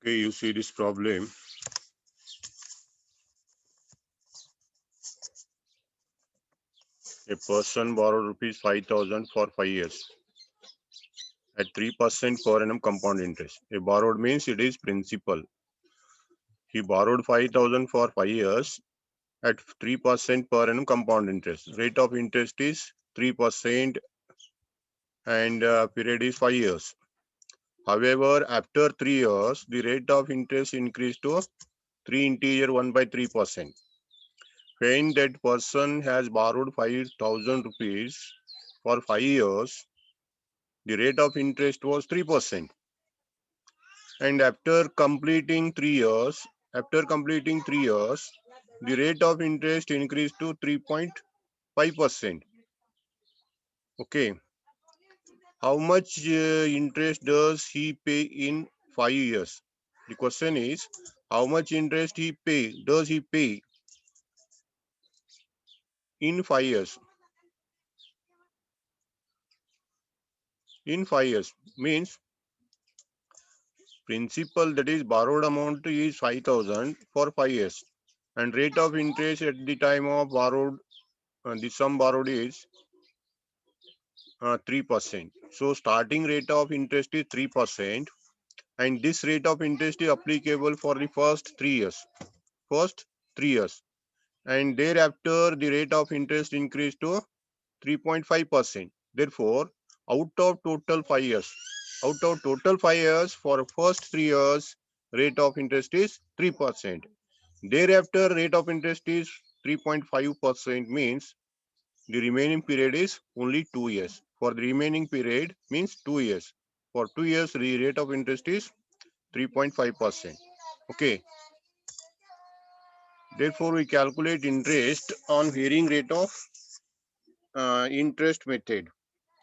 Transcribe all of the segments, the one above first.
Okay, you see this problem. A person borrowed rupees 5,000 for 5 years at 3% per annum compound interest. A borrowed means it is principal. He borrowed 5,000 for 5 years at 3% per annum compound interest. Rate of interest is 3% and period is 5 years. However, after 3 years, the rate of interest increased to 3 integer 1 by 3%. When that person has borrowed 5,000 rupees for 5 years, the rate of interest was 3%. And after completing 3 years, the rate of interest increased to 3.5%. Okay. How much interest does he pay in 5 years? The question is, how much interest does he pay in 5 years? In 5 years means principal, that is borrowed amount, is 5,000 for 5 years, and rate of interest at the time of borrowed, the sum borrowed is 3%. So starting rate of interest is 3%, and this rate of interest is applicable for the first 3 years. First 3 years, and thereafter the rate of interest increased to 3.5%. Therefore, out of total 5 years, for first 3 years, rate of interest is 3%. Thereafter, rate of interest is 3.5%, means the remaining period is only 2 years. For the remaining period means 2 years. For 2 years, the rate of interest is 3.5%. Okay. Therefore, we calculate interest on varying rate of interest method.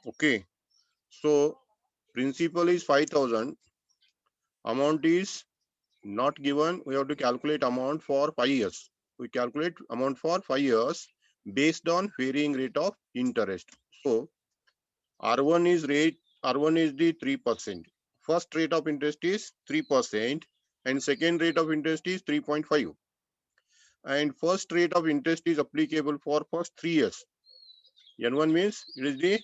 Okay. So, principal is 5,000. Amount is not given. We have to calculate amount for 5 years. We calculate amount for 5 years based on varying rate of interest. So, R1 is the 3%. First rate of interest is 3%, and second rate of interest is 3.5. And first rate of interest is applicable for first 3 years. N1 means it is the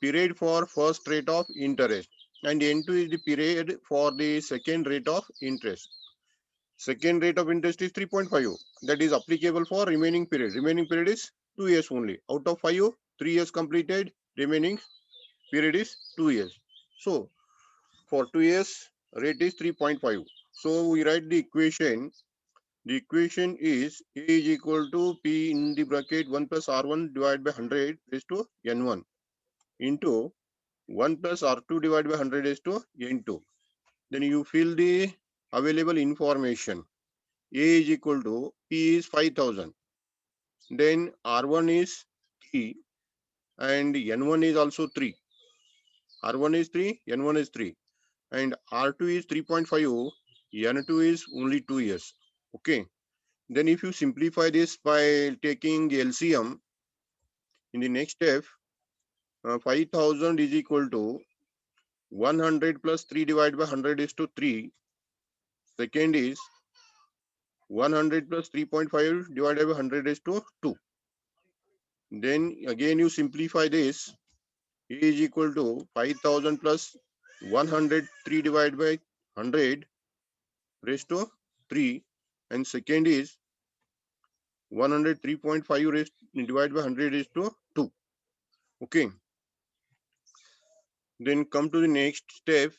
period for first rate of interest, and N2 is the period for the second rate of interest. Second rate of interest is 3.5. That is applicable for remaining period. Remaining period is 2 years only. Out of 5, 3 years completed. Remaining period is 2 years. So for 2 years, rate is 3.5. So we write the equation. The equation is A is equal to P in the bracket 1 plus R1 divided by 100 raised to N1 into 1 plus R2 divided by 100 raised to N2. Then you fill the available information. A is equal to P is 5,000. Then R1 is 3 and N1 is also 3. R1 is 3, N1 is 3. And R2 is 3.5, N2 is only 2 years. Okay. Then if you simplify this by taking the LCM, in the next step, 5,000 is equal to 100 plus 3 divided by 100 is to 3. Second is 100 plus 3.5 divided by 100 is to 2. Then again you simplify this. A is equal to 5,000 plus 103 divided by 100 raised to 3. And second is 103.5 divided by 100 is to 2. Okay. Then come to the next step.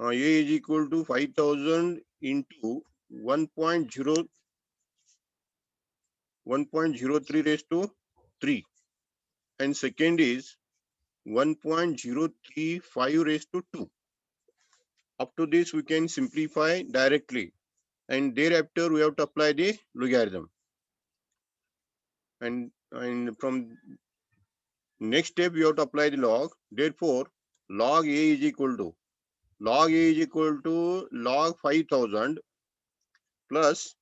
A is equal to 5,000 into 1.03 raised to 3. And second is 1.035 raised to 2. Up to this we can simplify directly, and thereafter we have to apply the logarithm. And from next step we have to apply the log. Therefore, log A is equal to log 5,000 plus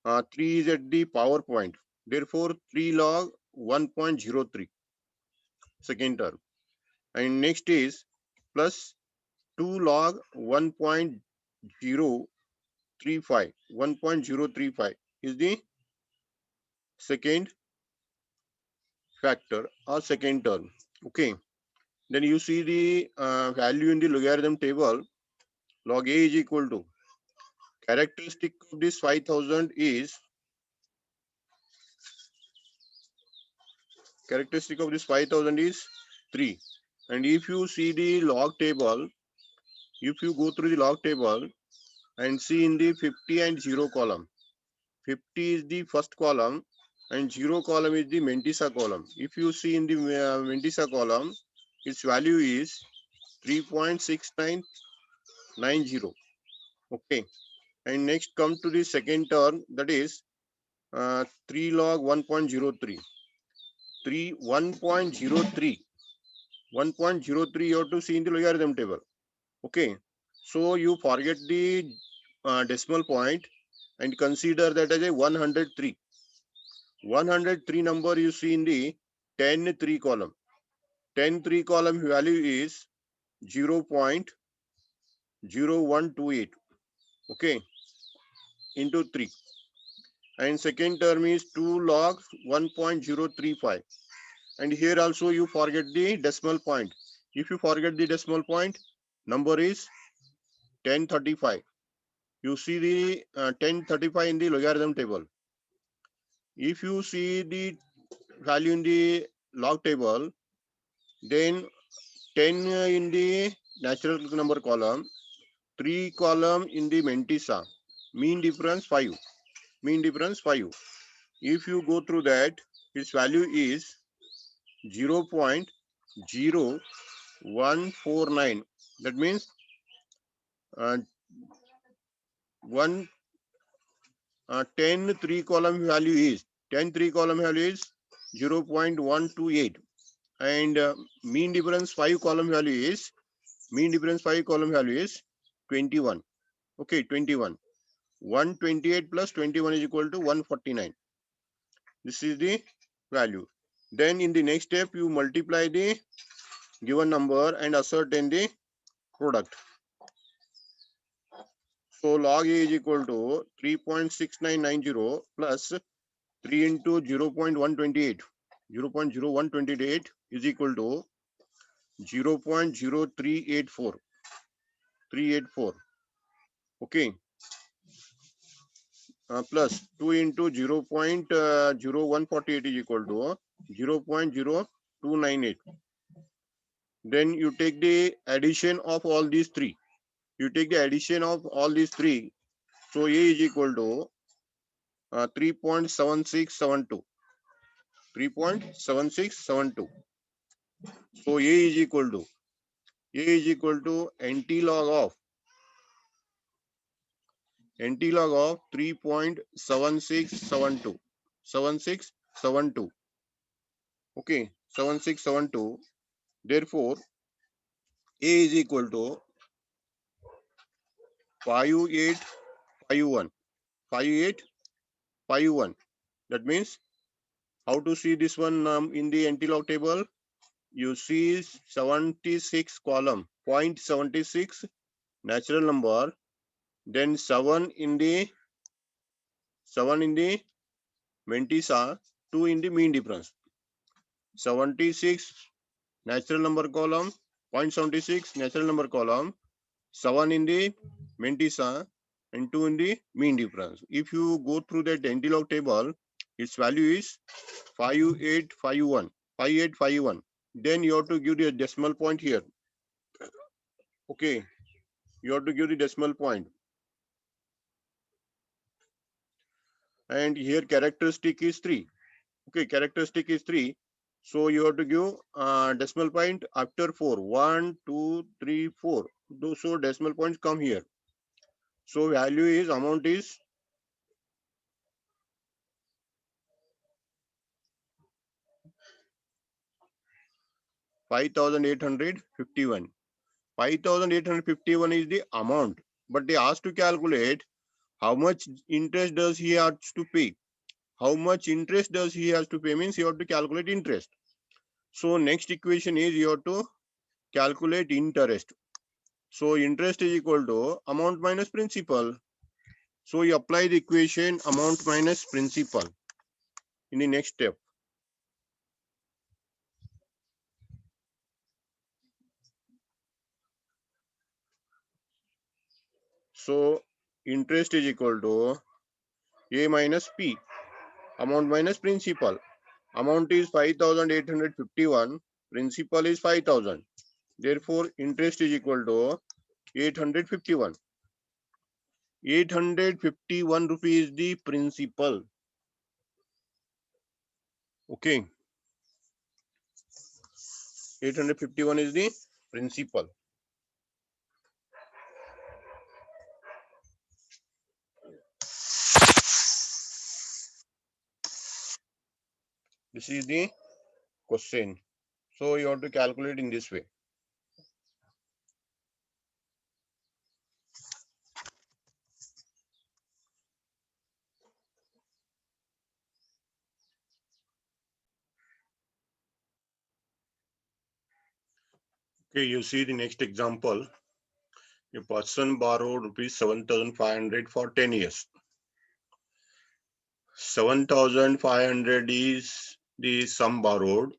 3 is at the power point. Therefore, 3 log 1.03 second term. And next is plus 2 log 1.035 1.035. 1.035 is the second factor or second term. Okay. Then you see the value in the logarithm table. Log A is equal to characteristic of this 5000 is 3. And if you see the log table, if you go through the log table and see in the 50 and 0 column, 50 is the first column and 0 column is the Mentisa column. If you see in the Mentisa column, its value is 3.6990. Okay. And next come to the second term, that is 3 log 1.03. 1.03. 1.03 you have to see in the logarithm table. Okay. So you forget the decimal point and consider that as a 103. 103 number you see in the 10.3 column. 10.3 column value is 0.0128. Okay. Into 3. And second term is 2 log 1.035. And here also you forget the decimal point. If you forget the decimal point, number is 1035. You see the 1035 in the logarithm table. If you see the value in the log table, then 10 in the natural number column, 3 column in the Mentisa, mean difference 5. Mean difference 5. If you go through that, its value is 0.0149. That means 1 10 3 column value is 0.128, and mean difference 5 column value is 21. Okay, 21. 128 plus 21 is equal to 149. This is the value. Then in the next step, you multiply the given number and ascertain the product. So log A is equal to 3.6990 plus 3 into 0.128. 0.0128 is equal to 0.0384. 384. Okay. Plus 2 into 0.0148 is equal to 0.0298. Then you take the addition of all these three. You take the addition of all these three. So A is equal to 3.7672. 3.7672. So A is equal to NT log of 3.7672. 7672. Okay, 7672. Therefore, A is equal to 5851. 5851. That means how to see this one in the NT log table? You see 76 column, 0.76 natural number, then 7 in the Mentisa, 2 in the mean difference. 76 natural number column, 0.76 natural number column, 7 in the Mentisa, and 2 in the mean difference. If you go through that NT log table, its value is 5851. 5851. Then you have to give the decimal point here. Okay, you have to give the decimal point. And here characteristic is 3. Okay, characteristic is 3. So you have to give decimal point after 4. 1, 2, 3, 4. So decimal points come here. So value is, amount is 5,851. 5,851 is the amount, but they asked to calculate how much interest does he have to pay. How much interest does he has to pay means you have to calculate interest. So next equation is you have to calculate interest. So interest is equal to amount minus principal. So you apply the equation amount minus principal in the next step. So interest is equal to A minus P, amount minus principal. Amount is 5,851, principal is 5,000. Therefore, interest is equal to 851. 851 rupees the principal. Okay. 851 is the principal. This is the question. So you have to calculate in this way. Okay, you see the next example. A person borrowed rupees 7,500 for 10 years. 7,500 is the sum borrowed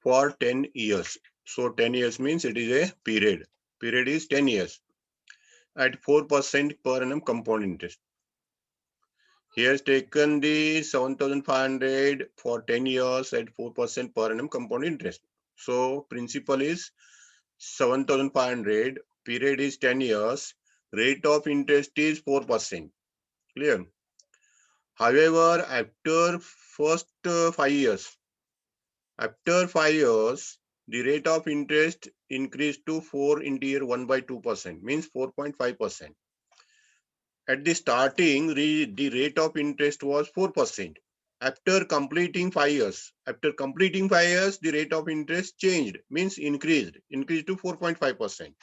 for 10 years. So 10 years means it is a period. Period is 10 years at 4% per annum compound interest. He has taken the 7,500 for 10 years at 4% per annum compound interest. So principal is 7,500, period is 10 years, rate of interest is 4%. Clear? However, after first 5 years, the rate of interest increased to 4 into year 1 by 2%, means 4.5%. At the starting, the rate of interest was 4%. After completing 5 years, the rate of interest changed, means increased to 4.5%.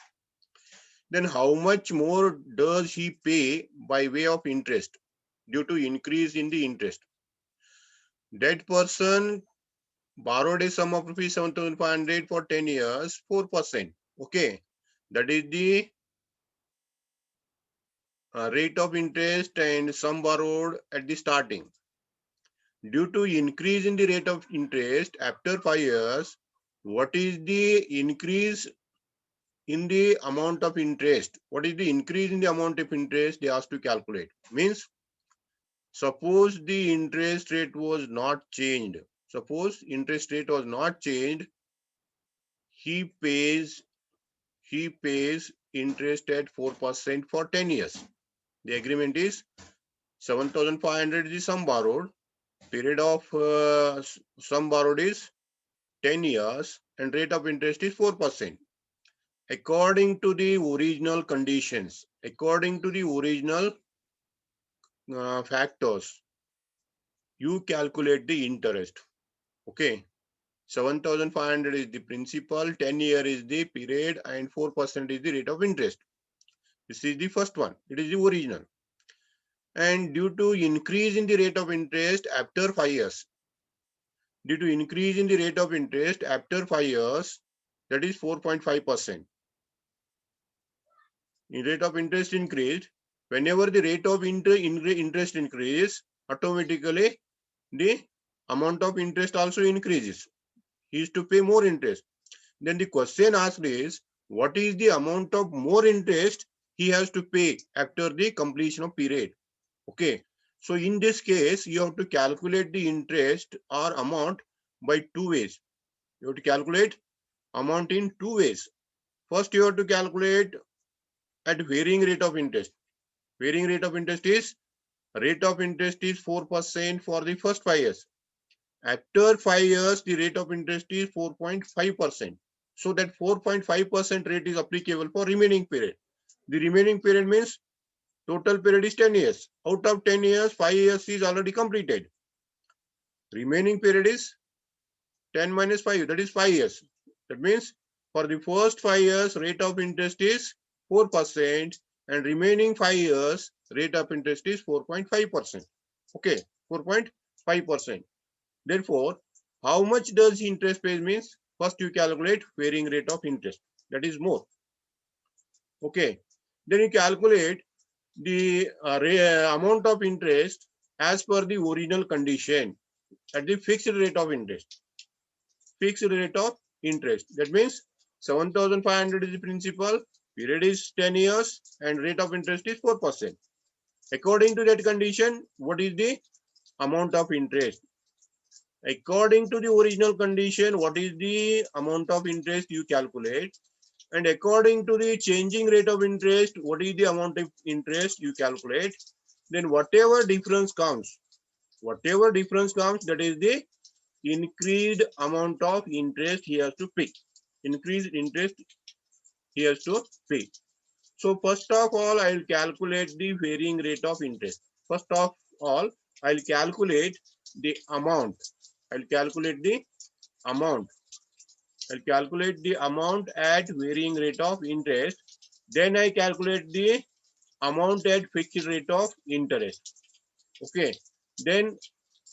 Then how much more does he pay by way of interest due to increase in the interest? That person borrowed a sum of rupees 7,500 for 10 years, 4%. Okay, that is the rate of interest and sum borrowed at the starting. Due to increase in the rate of interest after 5 years, what is the increase in the amount of interest? What is the increase in the amount of interest they asked to calculate? Means, suppose the interest rate was not changed. Suppose interest rate was not changed, he pays interest at 4% for 10 years. The agreement is 7,500 is the sum borrowed. Period of sum borrowed is 10 years and rate of interest is 4%. According to the original conditions, according to the original factors, you calculate the interest. Okay. 7,500 is the principal, 10 year is the period, and 4% is the rate of interest. This is the first one. It is the original. And due to increase in the rate of interest after 5 years, that is 4.5%. In rate of interest increased, whenever the rate of interest increases, automatically the amount of interest also increases. He is to pay more interest. Then the question asked is, what is the amount of more interest he has to pay after the completion of period? Okay. So in this case, you have to calculate the interest or amount by 2 ways. You have to calculate amount in 2 ways. First, you have to calculate at varying rate of interest. Varying rate of interest is 4% for the first 5 years. After 5 years, the rate of interest is 4.5%. So that 4.5% rate is applicable for remaining period. The remaining period means total period is 10 years. Out of 10 years, 5 years is already completed. Remaining period is 10 minus 5, that is 5 years. That means for the first 5 years, rate of interest is 4%, and remaining 5 years, rate of interest is 4.5%. Okay, 4.5%. Therefore, how much does interest pay means, first you calculate varying rate of interest. That is more. Okay. Then you calculate the amount of interest as per the original condition at the fixed rate of interest. Fixed rate of interest. That means 7,500 is the principal, period is 10 years, and rate of interest is 4%. According to that condition, what is the amount of interest? According to the original condition, what is the amount of interest you calculate? And according to the changing rate of interest, what is the amount of interest you calculate? Then whatever difference comes, that is the increased amount of interest he has to pay. Increased interest he has to pay. So first of all, I will calculate the varying rate of interest. First of all, I will calculate the amount. I will calculate the amount. I'll calculate the amount at varying rate of interest. Then I calculate the amount at fixed rate of interest. Okay. Then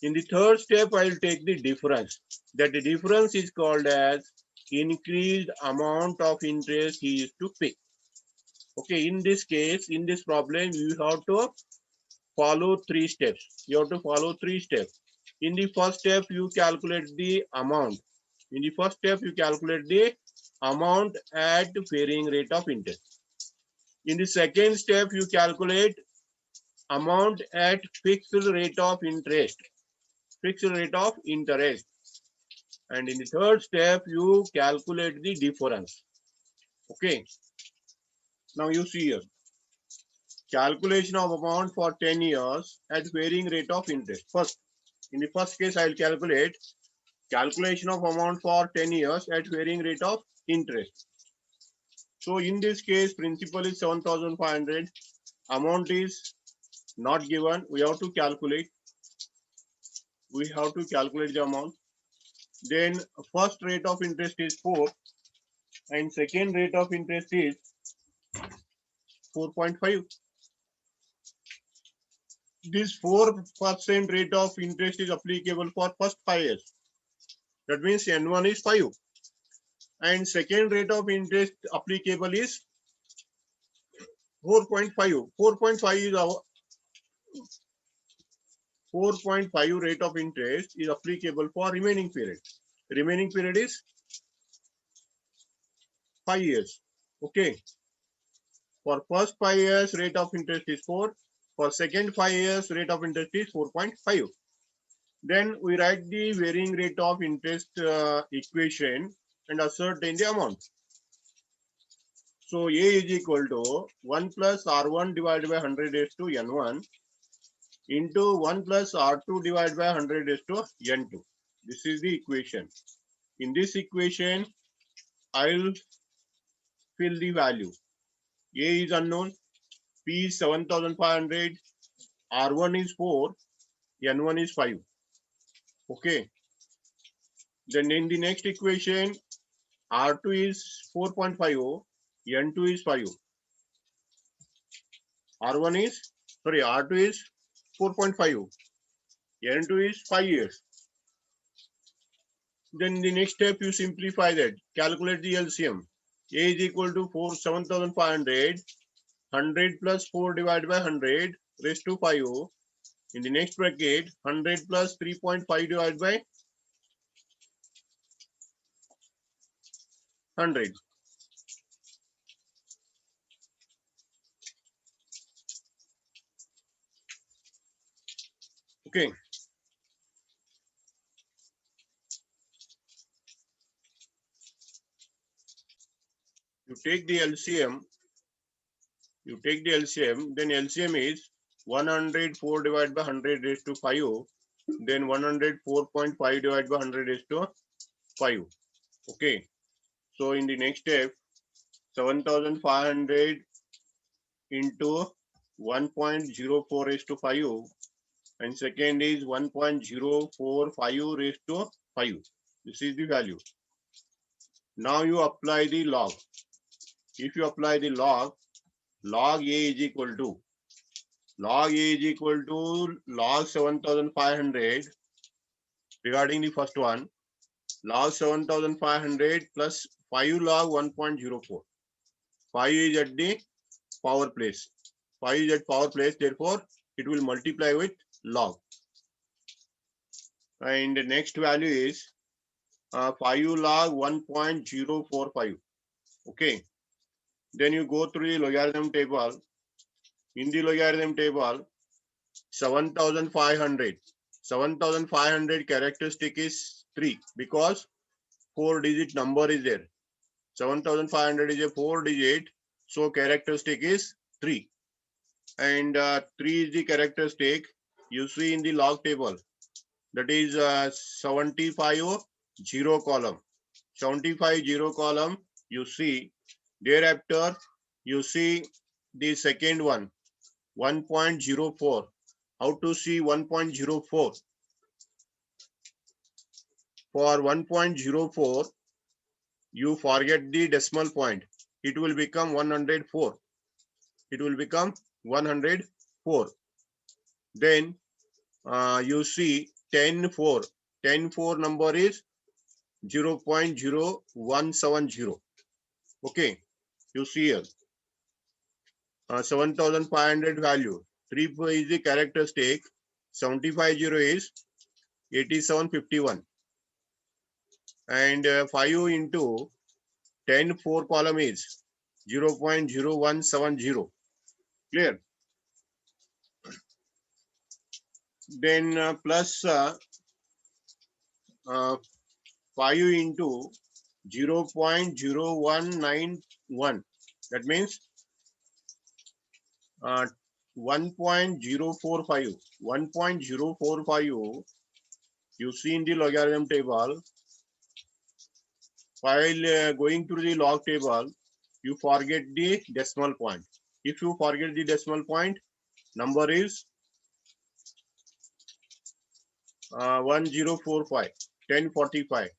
in the third step, I will take the difference. That the difference is called as increased amount of interest he is to pay. Okay. In this case, in this problem, you have to follow three steps. You have to follow three steps. In the first step, you calculate the amount. In the first step, you calculate the amount at varying rate of interest. In the second step, you calculate amount at fixed rate of interest. Fixed rate of interest. And in the third step, you calculate the difference. Okay. Now you see here. Calculation of amount for 10 years at varying rate of interest. First, in the first case, I will calculate calculation of amount for 10 years at varying rate of interest. So in this case, principal is 7,500. Amount is not given. We have to calculate. We have to calculate the amount. Then first rate of interest is 4 and second rate of interest is 4.5. This 4% rate of interest is applicable for first 5 years. That means N1 is 5. And second rate of interest applicable is 4.5. 4.5 is our 4.5 rate of interest is applicable for remaining period. Remaining period is 5 years. Okay. For first 5 years, rate of interest is 4. For second 5 years, rate of interest is 4.5. Then we write the varying rate of interest equation and ascertain the amount. So A is equal to 1 plus R1 divided by 100 raised to N1 into 1 plus R2 divided by 100 raised to N2. This is the equation. In this equation, I'll fill the value. A is unknown, P is 7,500, R1 is 4, N1 is 5. Okay. Then in the next equation, R2 is 4.50, N2 is 5. R1 is, sorry, R2 is 4.5, N2 is 5 years. Then the next step, you simplify that. Calculate the LCM. A is equal to 7,500, 100 plus 4 divided by 100 raised to 5. In the next bracket, 100 plus 3.5 divided by 100. Okay. You take the LCM. Then LCM is 104 divided by 100 raised to 5. Then 104.5 divided by 100 raised to 5. Okay. So in the next step, 7,500 into 1.04 raised to 5. And second is 1.045 raised to 5. This is the value. Now you apply the log. If you apply the log A is equal to log 7,500 regarding the first one, log 7,500 plus 5 log 1.04. 5 is at the power place. 5 is at power place, therefore it will multiply with log. And the next value is 5 log 1.045. Okay. Then you go through the logarithm table. In the logarithm table, 7,500. 7,500 characteristic is 3 because 4-digit number is there. 7,500 is a 4-digit, so characteristic is 3. And 3 is the characteristic you see in the log table. That is 75 0 column. 75 0 column you see. Thereafter you see the second one, 1.04. How to see 1.04? For 1.04, you forget the decimal point. It will become 104. It will become 104. Then you see 10.4. 10.4 number is 0.0170. Okay, you see here 7,500 value. 3 is the characteristic. 75 0 is 8751. And 5 into 10.4 column is 0.0170. Clear? Then plus 5 into 0.0191. That means 1.045. 1.045 you see in the logarithm table. While going through the log table, you forget the decimal point. If you forget the decimal point, number is 1045, 1045.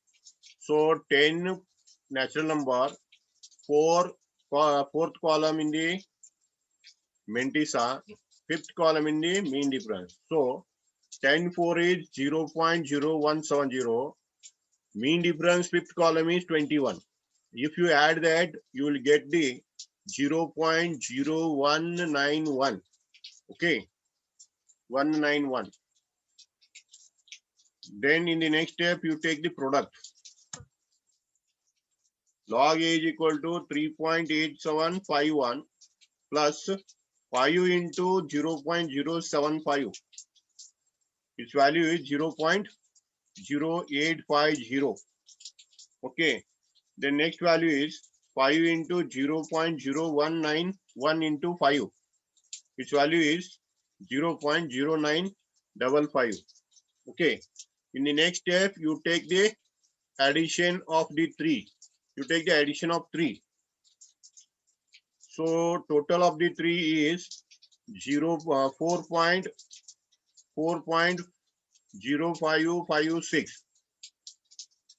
So 10 natural number, fourth column in the Mentissa, fifth column in the mean difference. So 10.4 is 0.0170. Mean difference fifth column is 21. If you add that, you will get the 0.0191. Okay, 191. Then in the next step, you take the product. Log A is equal to 3.8751 plus 5 into 0.075. Its value is 0.0850. Okay. The next value is 5 into 0.0191 into 5. Its value is 0.0955. Okay. In the next step, you take the addition of the 3. You take the addition of 3. So total of the 3 is 4.0556.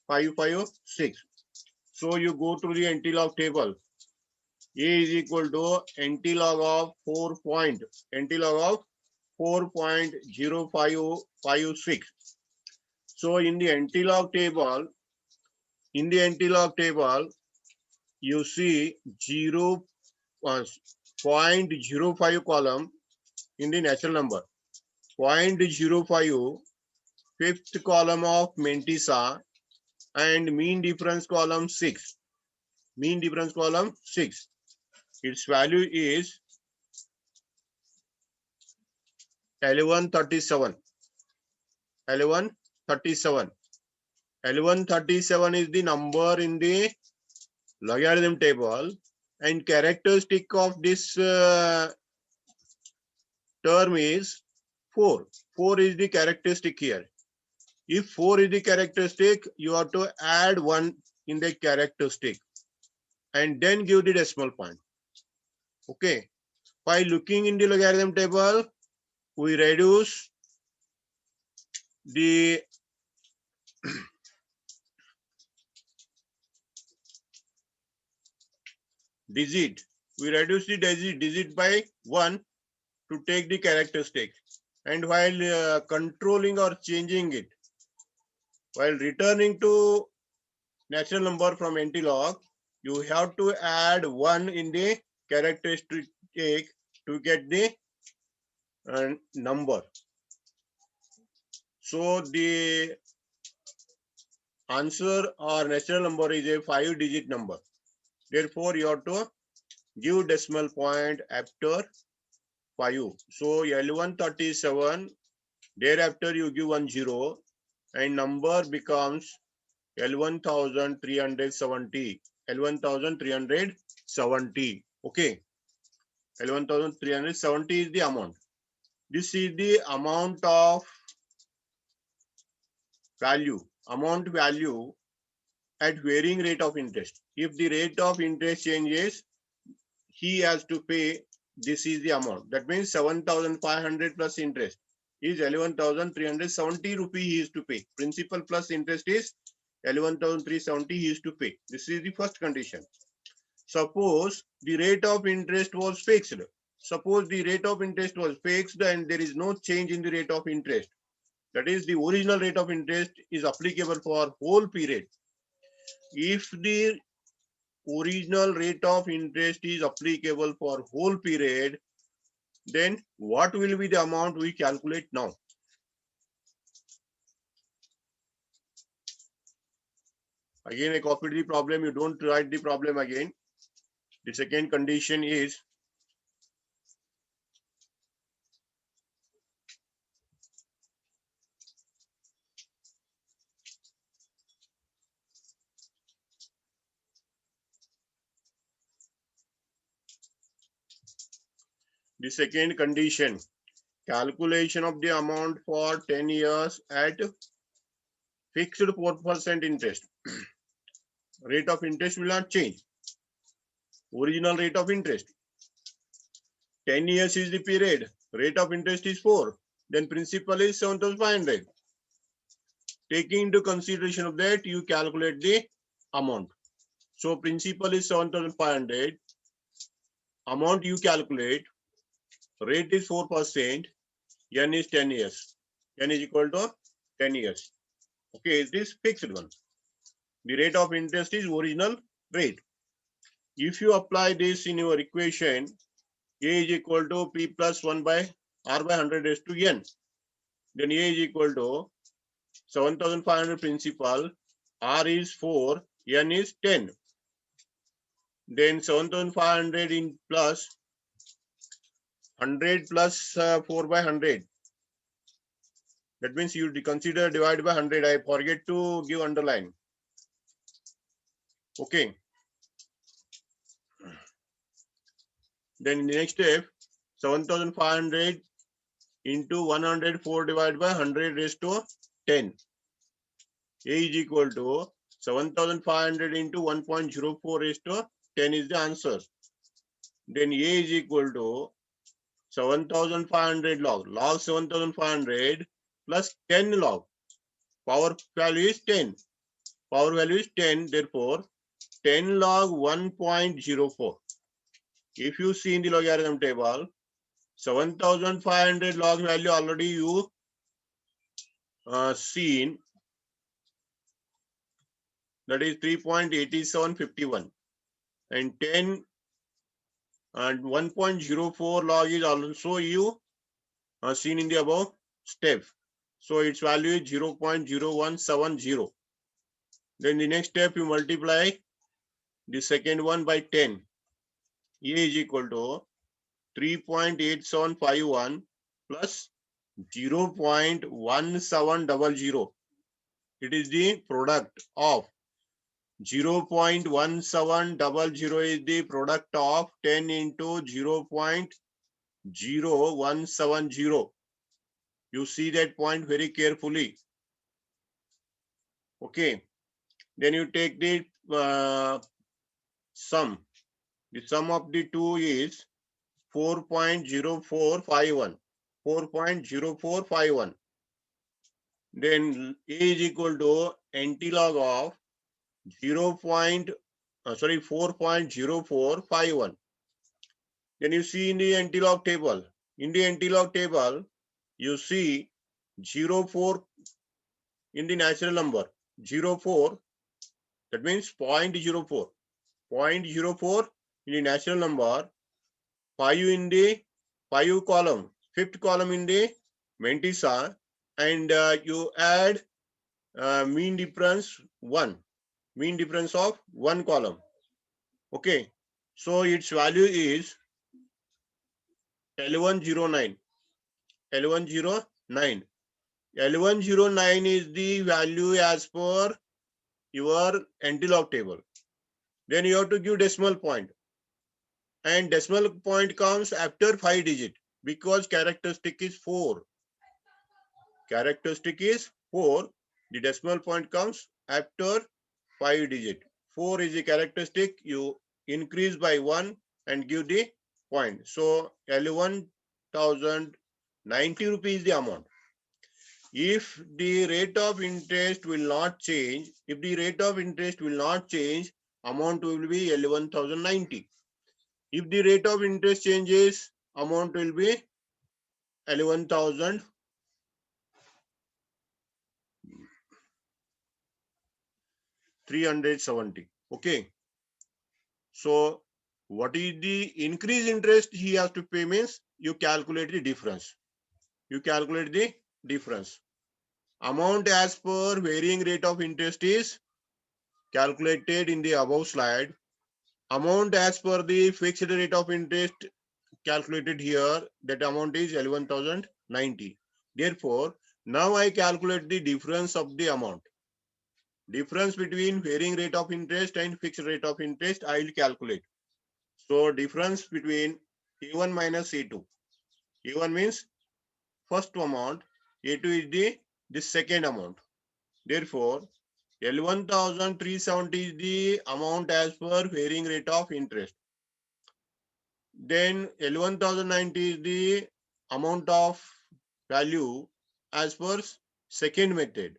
556. So you go to the antilog table. A is equal to antilog of 4.0556. So in the antilog table, you see 0.05 column in the natural number. 0.05 fifth column of Mentissa and mean difference column 6. Mean difference column 6. Its value is 1137. 1137. 1137 is the number in the logarithm table, and characteristic of this term is 4. 4 is the characteristic here. If 4 is the characteristic, you have to add 1 in the characteristic and then give the decimal point. Okay. By looking in the logarithm table, we reduce the digit. We reduce the digit by 1 to take the characteristic. And while controlling or changing it, while returning to natural number from antilog, you have to add 1 in the characteristic to get the number. So the answer or natural number is a 5-digit number. Therefore, you have to give decimal point after 5. So L137, thereafter you give 10 and number becomes L1370. L1370. Okay. L1370 is the amount. This is the amount of value. Amount value at varying rate of interest. If the rate of interest changes, he has to pay. This is the amount. That means 7,500 plus interest is 11,370 rupee he is to pay. Principal plus interest is 11,370 he is to pay. This is the first condition. Suppose the rate of interest was fixed. Suppose the rate of interest was fixed and there is no change in the rate of interest. That is, the original rate of interest is applicable for whole period. If the original rate of interest is applicable for whole period, then what will be the amount we calculate now? Again, I copied the problem. You don't write the problem again. The second condition is the second condition. Calculation of the amount for 10 years at fixed 4% interest. Rate of interest will not change. Original rate of interest. 10 years is the period. Rate of interest is 4. Then principal is 7,500. Taking into consideration of that, you calculate the amount. So principal is 7,500. Amount you calculate. Rate is 4%. N is 10 years. N is equal to 10 years. Okay, it is fixed one. The rate of interest is original rate. If you apply this in your equation, A is equal to P plus 1 by R by 100 raised to N. Then A is equal to 7,500 principal, R is 4, N is 10. Then 7,500 in plus 100 plus 4 by 100. That means you consider divide by 100. I forget to give underline. Okay. Then in the next step, 7,500 into 104 divided by 100 raised to 10. A is equal to 7,500 into 1.04 raised to 10 is the answer. Then A is equal to 7,500 log. Log 7,500 plus 10 log. Power value is 10. Power value is 10. Therefore, 10 log 1.04. If you see in the logarithm table, 7,500 log value already you seen. That is 3.8751. And 10 and 1.04 log is also you seen in the above step. So its value is 0.0170. Then the next step you multiply the second one by 10. A is equal to 3.8751 plus 0.1700. It is the product of 0.1700 is the product of 10 into 0.0170. You see that point very carefully. Okay. Then you take the sum. The sum of the two is 4.0451. 4.0451. Then A is equal to antilog of 4.0451. Then you see in the antilog table. In the antilog table, you see 0.4 in the natural number. 0.4. That means 0.04. 0.04 in the natural number, 5 in the 5 column, fifth column in the Mantissa, and you add mean difference 1, mean difference of 1 column. Okay, so its value is L109. L109. L109 is the value as per your antilog table. Then you have to give decimal point. And decimal point comes after 5 digit because characteristic is 4. Characteristic is 4. The decimal point comes after 5 digit. 4 is the characteristic. You increase by 1 and give the point. So L1090 rupees is the amount. If the rate of interest will not change, amount will be L1090. If the rate of interest changes, amount will be L1370. Okay. So what is the increase interest he has to pay means you calculate the difference. Amount as per varying rate of interest is calculated in the above slide. Amount as per the fixed rate of interest calculated here, that amount is L1090. Therefore, now I calculate the difference of the amount. Difference between varying rate of interest and fixed rate of interest I will calculate. So difference between A1 minus A2. A1 means first amount, A2 is the second amount. Therefore, L1370 is the amount as per varying rate of interest. Then L1090 is the amount of value as per second method.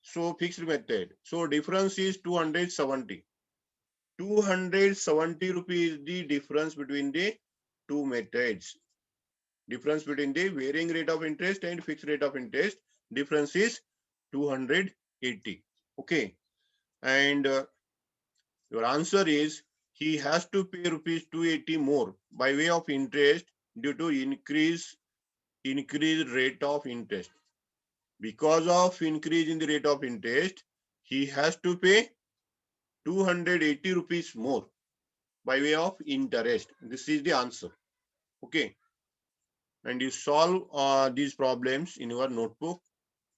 So fixed method. So difference is 270. 270 rupees is the difference between the two methods. Difference between the varying rate of interest and fixed rate of interest. Difference is 280. Okay. And your answer is he has to pay rupees 280 more by way of interest due to increased rate of interest. Because of increase in the rate of interest, he has to pay 280 rupees more by way of interest. This is the answer. Okay. And you solve these problems in your notebook.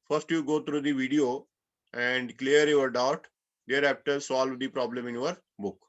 First, you go through the video and clear your doubt. Thereafter, solve the problem in your book.